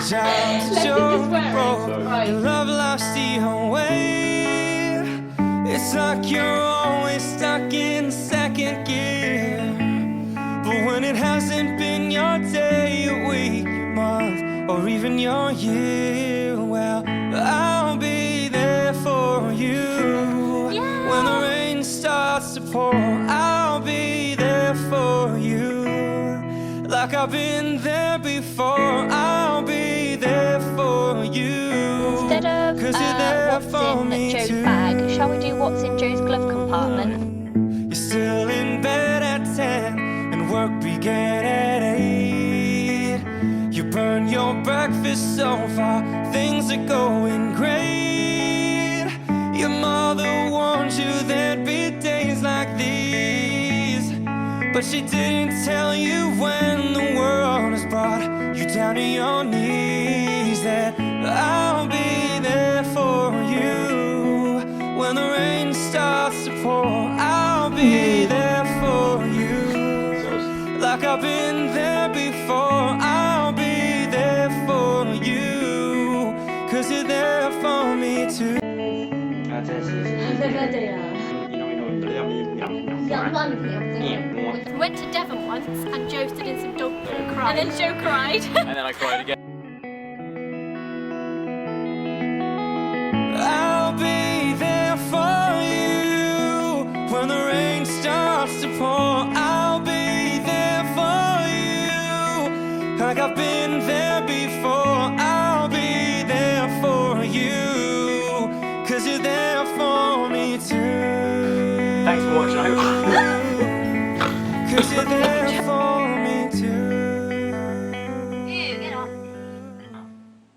Child's joke broke, your love lost your way. It's like you're always stuck in second gear. But when it hasn't been your day, your week, your month, or even your year, well, I'll be there for you. Yeah. When the rain starts to pour, I'll be there for you. Like I've been there before, I'll be there for you. Instead of what's in Joe's bag, shall we do what's in Joe's glove compartment? You're still in bed at 10 and work began at 8. You burn your breakfast so far, things are going great. Your mother warned you there'd be days like these, but she didn't tell you when the world has brought you down to your knees, that I'll be there for you. When the rain starts to pour, I'll be there for you. Like I've been there before, I'll be there for you. 'Cause you're there for me too. 对对对呀，两万个人。 We went to Devon once and Joe stood in some dog poo and cried. And then Joe cried. And then I cried again. I'll be there for you. When the rain starts to pour, I'll be there for you. Like I've been there before, I'll be there for you. 'Cause you're there for me too. Thanks for watching. 'Cause you're there